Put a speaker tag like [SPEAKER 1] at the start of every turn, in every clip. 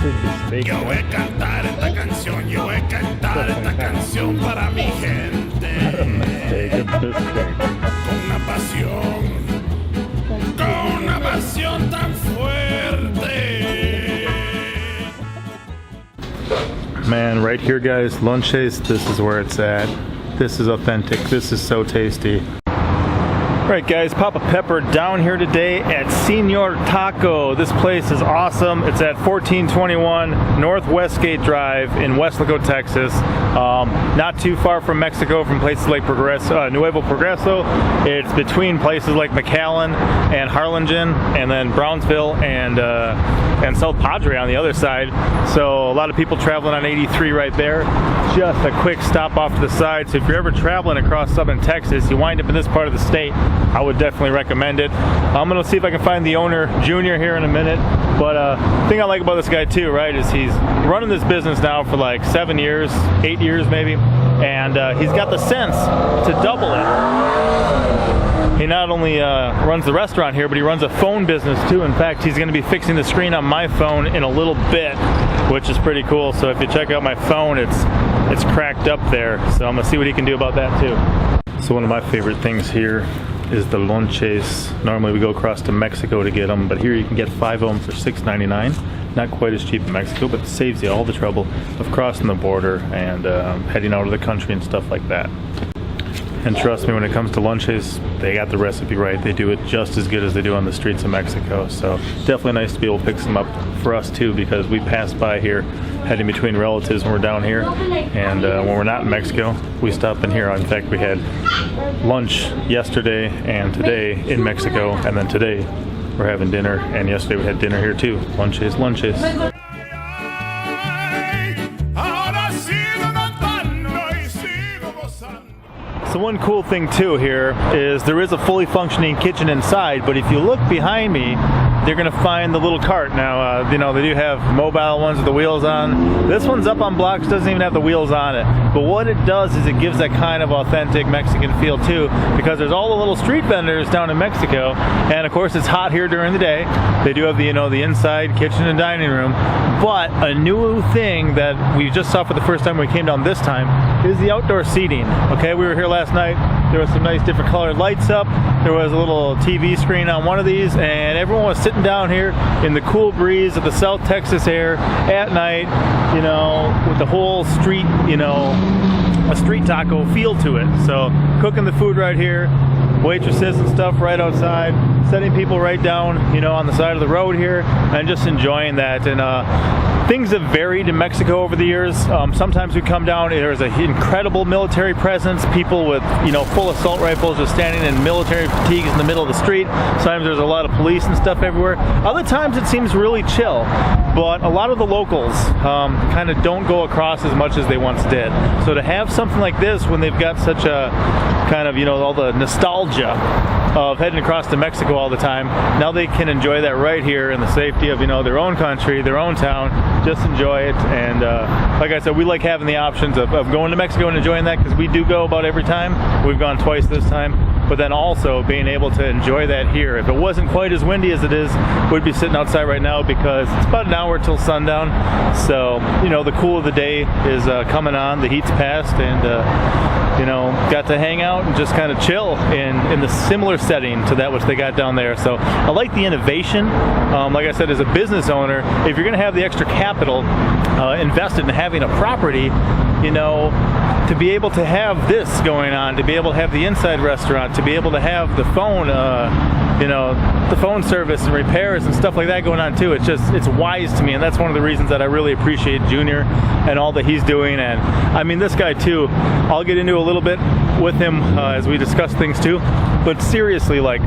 [SPEAKER 1] Yo voy a cantar esta canción, yo voy a cantar esta canción para mi gente. Con una pasión tan fuerte.
[SPEAKER 2] Man, right here, guys, lonches, this is where it's at. This is authentic. This is so tasty. Alright guys, Papa Pepper down here today at Senor Taco. This place is awesome. It's at 1421 North Westgate Drive in Weslaco, Texas. Not too far from Mexico, from places like Nuevo Progreso. It's between places like McAllen and Harlingen, and then Brownsville and South Padre on the other side. So a lot of people traveling on 83 right there. Just a quick stop off to the side. So if you're ever traveling across southern Texas, you wind up in this part of the state, I would definitely recommend it. I'm gonna see if I can find the owner, Junior, here in a minute. But the thing I like about this guy too, right, is he's running this business now for like 7 years, 8 years maybe, and he's got the sense to double it. He not only runs the restaurant here, but he runs a phone business too. In fact, he's gonna be fixing the screen on my phone in a little bit, which is pretty cool. So if you check out my phone, it's cracked up there. So I'm gonna see what he can do about that too. So one of my favorite things here is the lonches. Normally we go across to Mexico to get them, but here you can get 5 of them for $6.99. Not quite as cheap in Mexico, but it saves you all the trouble of crossing the border and heading out of the country and stuff like that. And trust me, when it comes to lonches, they got the recipe right. They do it just as good as they do on the streets of Mexico. So definitely nice to be able to pick some up for us too, because we pass by here heading between relatives when we're down here, and when we're not in Mexico, we stop in here. In fact, we had lunch yesterday and today in Mexico, and then today we're having dinner, and yesterday we had dinner here too. Lonches, lonches. So one cool thing too here is there is a fully functioning kitchen inside, but if you look behind me, they're gonna find the little cart. Now, you know, they do have mobile ones with the wheels on. This one's up on blocks, doesn't even have the wheels on it. But what it does is it gives that kind of authentic Mexican feel too, because there's all the little street vendors down in Mexico, and of course it's hot here during the day. They do have the, you know, the inside kitchen and dining room. But a new thing that we just saw for the first time when we came down this time is the outdoor seating. Okay, we were here last night. There was some nice different colored lights up. There was a little TV screen on one of these, and everyone was sitting down here in the cool breeze of the South Texas air at night, you know, with the whole street, you know, a street taco feel to it. So cooking the food right here, waitresses and stuff right outside, setting people right down, you know, on the side of the road here, and just enjoying that. And things have varied in Mexico over the years. Sometimes we come down, there's an incredible military presence, people with, you know, full assault rifles just standing in military fatigues in the middle of the street. Sometimes there's a lot of police and stuff everywhere. Other times it seems really chill, but a lot of the locals kind of don't go across as much as they once did. So to have something like this when they've got such a kind of, you know, all the nostalgia of heading across to Mexico all the time, now they can enjoy that right here in the safety of, you know, their own country, their own town. Just enjoy it. And like I said, we like having the options of going to Mexico and enjoying that, because we do go about every time. We've gone twice this time, but then also being able to enjoy that here. If it wasn't quite as windy as it is, we'd be sitting outside right now, because it's about an hour till sundown. So, you know, the cool of the day is coming on, the heat's passed, and you know, got to hang out and just kind of chill in the similar setting to that which they got down there. So I like the innovation. Like I said, as a business owner, if you're going to have the extra capital invested in having a property, you know, to be able to have this going on, to be able to have the inside restaurant, to be able to have the phone, you know, the phone service and repairs and stuff like that going on too. It's wise to me, and that's one of the reasons that I really appreciate Junior and all that he's doing. And I mean, this guy too, I'll get into a little bit with him as we discuss things too, but seriously, like,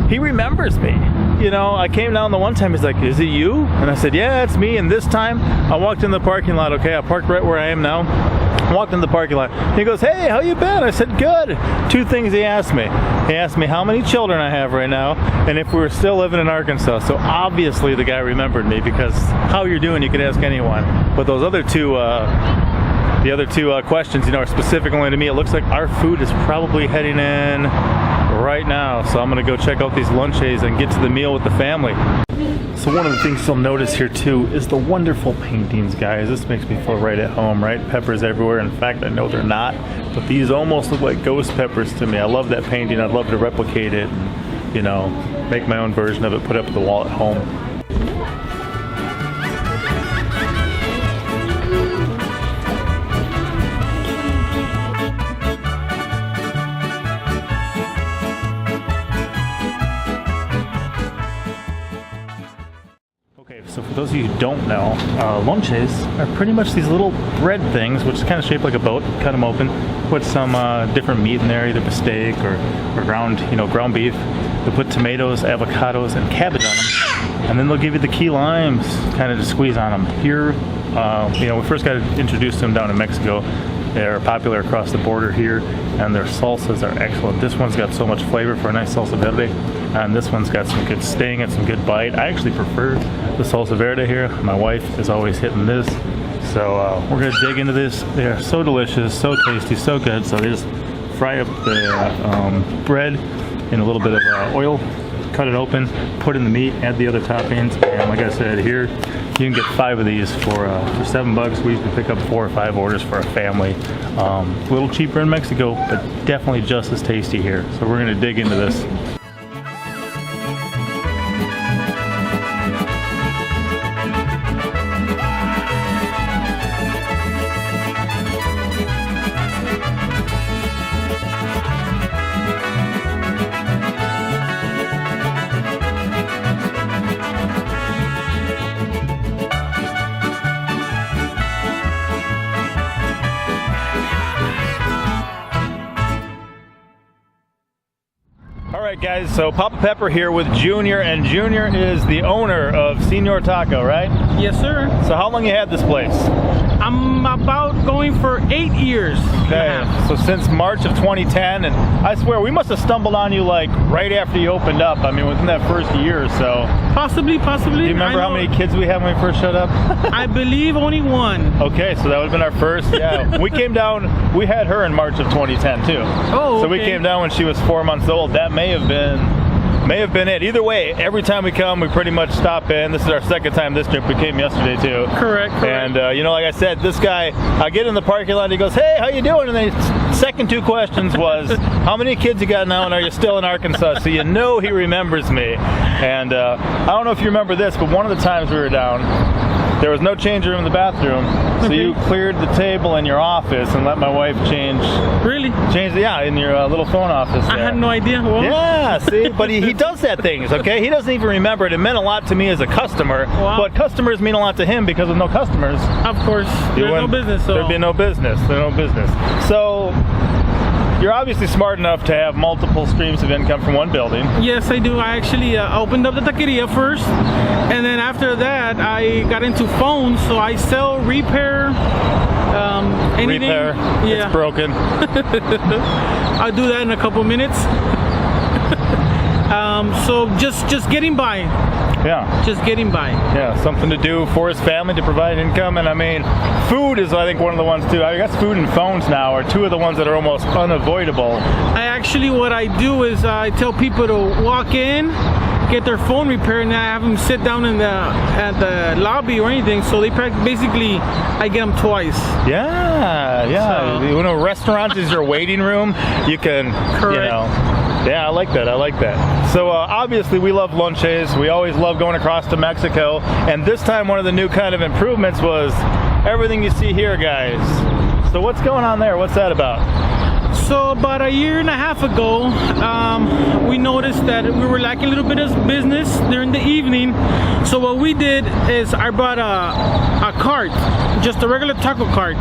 [SPEAKER 2] he remembers me. You know, I came down the one time, he's like, "Is it you?" And I said, "Yeah, it's me." And this time I walked in the parking lot. Okay, I parked right where I am now. I walked in the parking lot. He goes, "Hey, how you been?" I said, "Good." 2 things he asked me. He asked me how many children I have right now, and if we were still living in Arkansas. So obviously the guy remembered me, because how you're doing, you could ask anyone. But those other two, questions, you know, are specific only to me. It looks like our food is probably heading in right now, so I'm gonna go check out these lonches and get to the meal with the family. So one of the things you'll notice here too is the wonderful paintings, guys. This makes me feel right at home, right? Peppers everywhere. In fact, I know they're not, but these almost look like ghost peppers to me. I love that painting. I'd love to replicate it and, you know, make my own version of it, put it up on the wall at home. So for those of you who don't know, lonches are pretty much these little bread things, which is kind of shaped like a boat. Cut them open, put some different meat in there, either steak or ground beef. They'll put tomatoes, avocados, and cabbage on them, and then they'll give you the key limes, kind of to squeeze on them. Here, we first got introduced to them down in Mexico. They're popular across the border here, and their salsas are excellent. This one's got so much flavor for a nice salsa verde, and this one's got some good sting and some good bite. I actually prefer the salsa verde here. My wife is always hitting this, so we're gonna dig into this. They are so delicious, so tasty, so good. So they just fry up the bread in a little bit of oil, cut it open, put in the meat, add the other toppings, and like I said, here you can get 5 of these for $7. We usually pick up 4 or 5 orders for a family. A little cheaper in Mexico, but definitely just as tasty here. So we're gonna dig into this. Alright guys, so Papa Pepper here with Junior, and Junior is the owner of Senor Taco, right?
[SPEAKER 3] Yes, sir.
[SPEAKER 2] So how long you had this place?
[SPEAKER 3] I'm about going for 8 years.
[SPEAKER 2] Okay, so since March of 2010, and I swear we must have stumbled on you like right after you opened up. I mean, within that first year or so.
[SPEAKER 3] Possibly.
[SPEAKER 2] Do you remember how many kids we had when we first showed up?
[SPEAKER 3] I believe only 1.
[SPEAKER 2] Okay, so that would have been our first. Yeah, we came down. We had her in March of 2010 too.
[SPEAKER 3] Oh, okay.
[SPEAKER 2] So we came down when she was 4 months old. That may have been it. Either way, every time we come, we pretty much stop in. This is our second time this trip. We came yesterday too.
[SPEAKER 3] Correct.
[SPEAKER 2] And like I said, this guy, I get in the parking lot, he goes, "Hey, how you doing?" And then his second 2 questions was, "How many kids you got now, and are you still in Arkansas?" So he remembers me. And I don't know if you remember this, but one of the times we were down, there was no change room in the bathroom, so you cleared the table in your office and let my wife change.
[SPEAKER 3] Really?
[SPEAKER 2] In your little phone office there.
[SPEAKER 3] I had no idea. Well,
[SPEAKER 2] yeah, see, but he does that things, okay? He doesn't even remember it. It meant a lot to me as a customer, but customers mean a lot to him because with no customers,
[SPEAKER 3] of course, there's no business. So.
[SPEAKER 2] There'd be no business. There's no business. So you're obviously smart enough to have multiple streams of income from one building.
[SPEAKER 3] Yes, I do. I actually opened up the taqueria first, and then after that, I got into phones. So I sell, repair, anything.
[SPEAKER 2] Repair.
[SPEAKER 3] Yeah.
[SPEAKER 2] It's broken.
[SPEAKER 3] I'll do that in a couple minutes. So just getting by.
[SPEAKER 2] Yeah.
[SPEAKER 3] Just getting by.
[SPEAKER 2] Yeah, something to do for his family to provide income. And I mean, food is, I think, one of the ones too. I guess food and phones now are 2 of the ones that are almost unavoidable.
[SPEAKER 3] What I do is I tell people to walk in, get their phone repaired, and I have them sit down at the lobby or anything. So they basically, I get them twice.
[SPEAKER 2] Yeah. So, restaurants is your waiting room. You can,
[SPEAKER 3] correct.
[SPEAKER 2] Yeah, I like that. So obviously we love lonches. We always love going across to Mexico. And this time one of the new kind of improvements was everything you see here, guys. So what's going on there? What's that about?
[SPEAKER 3] So about 1.5 years ago, we noticed that we were lacking a little bit of business during the evening. So what we did is I brought a cart, just a regular taco cart.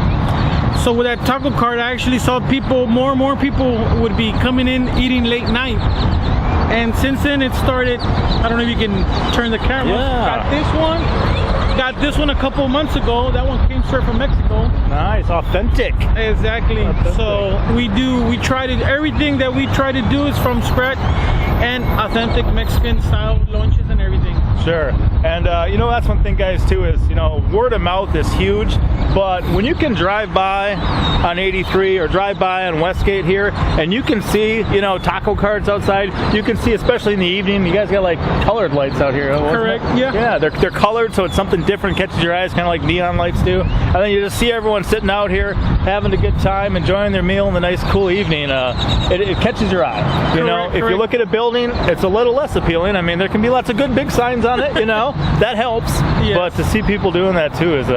[SPEAKER 3] So with that taco cart, I actually saw more and more people would be coming in eating late night. And since then it started, I don't know if you can turn the camera.
[SPEAKER 2] Yeah.
[SPEAKER 3] Got this one a couple of months ago. That one came straight from Mexico.
[SPEAKER 2] Nice, authentic.
[SPEAKER 3] Exactly. Authentic. So everything that we try to do is from scratch and authentic Mexican style lunches and everything.
[SPEAKER 2] Sure. And you know, that's one thing, guys, too, is, you know, word of mouth is huge. But when you can drive by on 83 or drive by on Westgate here, and you can see, you know, taco carts outside, you can see, especially in the evening, you guys got like colored lights out here.
[SPEAKER 3] Correct. Yeah.
[SPEAKER 2] Yeah, they're colored, so it's something different, catches your eyes, kind of like neon lights do. And then you just see everyone sitting out here having a good time, enjoying their meal in the nice, cool evening. It catches your eye. You know, if you look at a building, it's a little less appealing. I mean, there can be lots of good big signs on it. You know, that helps.
[SPEAKER 3] Yes.
[SPEAKER 2] But to see people doing that too is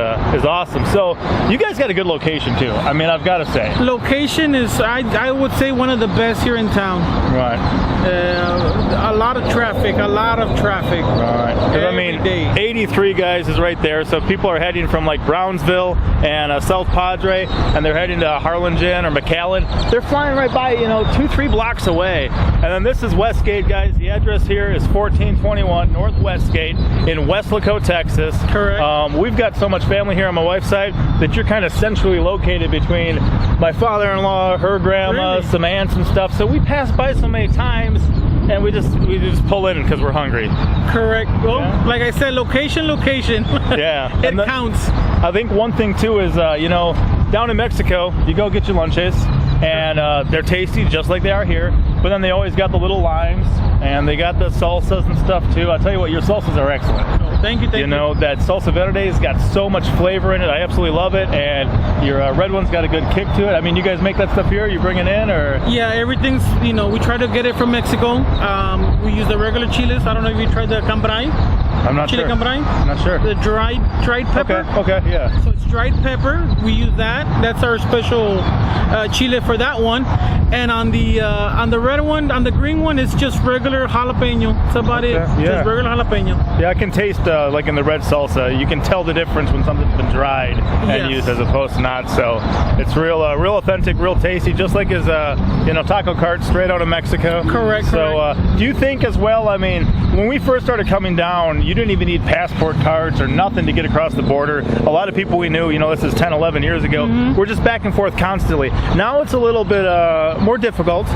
[SPEAKER 2] awesome. So you guys got a good location too. I mean, I've got to say.
[SPEAKER 3] Location is, I would say, one of the best here in town.
[SPEAKER 2] Right.
[SPEAKER 3] A lot of traffic.
[SPEAKER 2] Right. 'Cause I mean,
[SPEAKER 3] day.
[SPEAKER 2] 83 guys is right there. So people are heading from like Brownsville and South Padre, and they're heading to Harlingen or McAllen. They're flying right by, you know, 2-3 blocks away. And then this is Westgate, guys. The address here is 1421 North Westgate in Weslaco, Texas.
[SPEAKER 3] Correct.
[SPEAKER 2] We've got so much family here on my wife's side that you're kind of centrally located between my father-in-law, her grandma,
[SPEAKER 3] Really?
[SPEAKER 2] some aunts and stuff. So we pass by so many times, and we just pull in because we're hungry.
[SPEAKER 3] Correct. Well,
[SPEAKER 2] Yeah.
[SPEAKER 3] like I said, location.
[SPEAKER 2] Yeah.
[SPEAKER 3] It counts.
[SPEAKER 2] I think one thing too is, you know, down in Mexico, you go get your lunches, and they're tasty just like they are here. But then they always got the little limes, and they got the salsas and stuff too. I'll tell you what, your salsas are excellent.
[SPEAKER 3] Thank you.
[SPEAKER 2] You know, that salsa verde's got so much flavor in it. I absolutely love it. And your red one's got a good kick to it. I mean, you guys make that stuff here? You bring it in, or?
[SPEAKER 3] Yeah, everything's, you know, we try to get it from Mexico. We use the regular chiles. I don't know if you tried the cambray.
[SPEAKER 2] I'm not
[SPEAKER 3] Chile
[SPEAKER 2] sure.
[SPEAKER 3] cambray.
[SPEAKER 2] I'm not sure.
[SPEAKER 3] The dried pepper.
[SPEAKER 2] Okay, yeah.
[SPEAKER 3] So it's dried pepper. We use that. That's our special chile for that one. And on the red one, on the green one, it's just regular jalapeno. That's about it.
[SPEAKER 2] Yeah.
[SPEAKER 3] Just regular jalapeno.
[SPEAKER 2] Yeah, I can taste, like in the red salsa, you can tell the difference when something's been dried and
[SPEAKER 3] Yes.
[SPEAKER 2] used as opposed to not. So it's real authentic, real tasty, just like his, you know, taco cart straight out of Mexico.
[SPEAKER 3] Correct.
[SPEAKER 2] So do you think as well, I mean, when we first started coming down, you didn't even need passport cards or nothing to get across the border. A lot of people we knew, you know, this is 10, 11 years ago, we're just back and forth constantly. Now it's a little bit more difficult,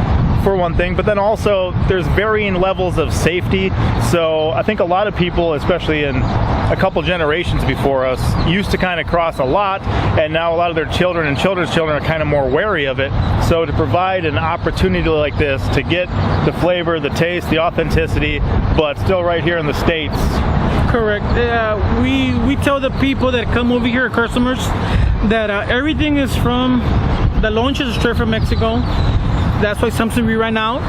[SPEAKER 2] for one thing, but then also there's varying levels of safety. So I think a lot of people, especially in a couple generations before us, used to kind of cross a lot, and now a lot of their children and children's children are kind of more wary of it. So to provide an opportunity like this to get the flavor, the taste, the authenticity, but still right here in the States.
[SPEAKER 3] Correct. We tell the people that come over here, customers, that everything is from the lonches straight from Mexico. That's why something we ran out,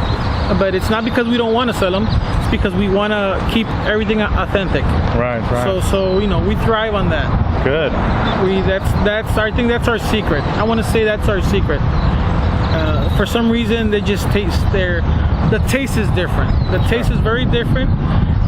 [SPEAKER 3] but it's not because we don't want to sell them. It's because we want to keep everything authentic.
[SPEAKER 2] Right.
[SPEAKER 3] So you know, we thrive on that.
[SPEAKER 2] Good.
[SPEAKER 3] I think that's our secret. I want to say that's our secret. For some reason, they just taste the taste is different. The taste is very different,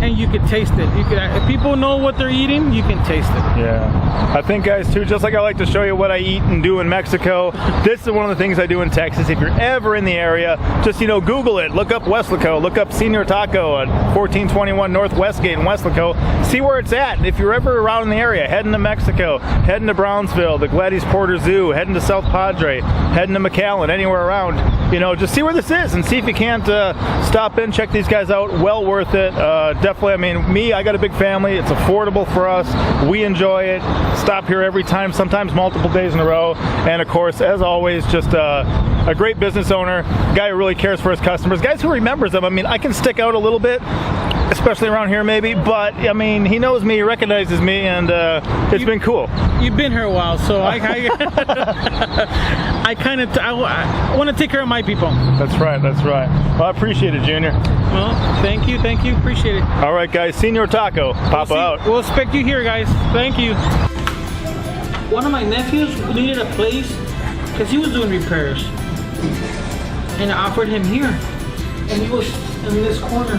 [SPEAKER 3] and you can taste it. If people know what they're eating, you can taste it.
[SPEAKER 2] Yeah. I think, guys, too, just like I like to show you what I eat and do in Mexico, this is one of the things I do in Texas. If you're ever in the area, just, you know, Google it. Look up Weslaco. Look up Senor Taco at 1421 North Westgate in Weslaco. See where it's at. If you're ever around in the area, heading to Mexico, heading to Brownsville, the Gladys Porter Zoo, heading to South Padre, heading to McAllen, anywhere around, you know, just see where this is and see if you can't stop in, check these guys out. Well worth it. Definitely. I mean, I got a big family. It's affordable for us. We enjoy it. Stop here every time, sometimes multiple days in a row. And of course, as always, just a great business owner, guy who really cares for his customers, guys who remembers them. I mean, I can stick out a little bit, especially around here maybe, but I mean, he knows me, he recognizes me, and it's been cool.
[SPEAKER 3] You've been here a while, so I want to take care of my people.
[SPEAKER 2] That's right. Well, I appreciate it, Junior.
[SPEAKER 3] Well, thank you, appreciate it.
[SPEAKER 2] All right, guys, Senor Taco, pop out.
[SPEAKER 3] We'll expect you here, guys. Thank you. One of my nephews needed a place because he was doing repairs, and I offered him here, and he was in this corner.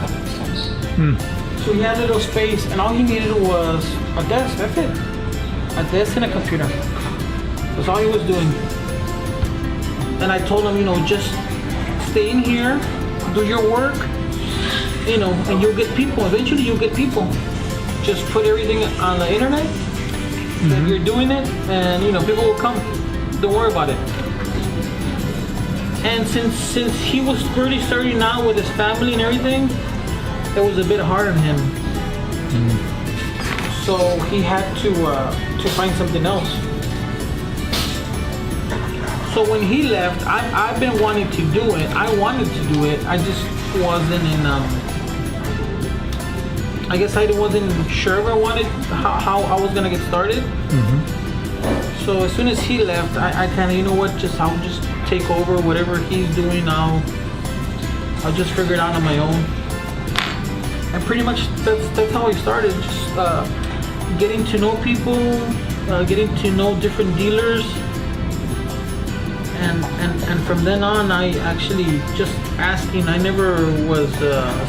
[SPEAKER 3] So he had a little space, and all he needed was a desk. That's it. A desk and a computer. That's all he was doing. And I told him, you know, just stay in here, do your work, you know, and you'll get people. Eventually, you'll get people. Just put everything on the internet. That you're doing it, and you know, people will come. Don't worry about it. And since he was really starting out with his family and everything, it was a bit hard on him. So he had to find something else. So when he left, I've been wanting to do it. I wanted to do it. I just wasn't in. I guess I wasn't sure if I wanted how I was gonna get started. So as soon as he left, I kind of, you know what? I'll just take over whatever he's doing. I'll just figure it out on my own. And pretty much that's how I started. Just getting to know people, getting to know different dealers. And from then on, I actually just asking. I never was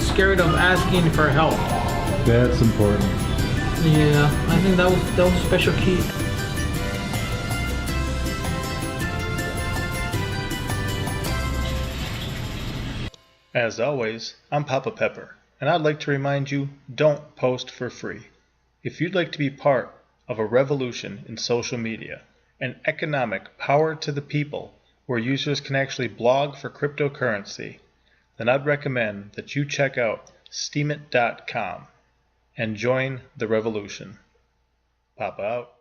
[SPEAKER 3] scared of asking for help.
[SPEAKER 2] That's important.
[SPEAKER 3] Yeah, I think that was a special key.
[SPEAKER 2] As always, I'm Papa Pepper, and I'd like to remind you, don't post for free. If you'd like to be part of a revolution in social media, an economic power to the people, where users can actually blog for cryptocurrency, then I'd recommend that you check out steemit.com and join the revolution. Papa out.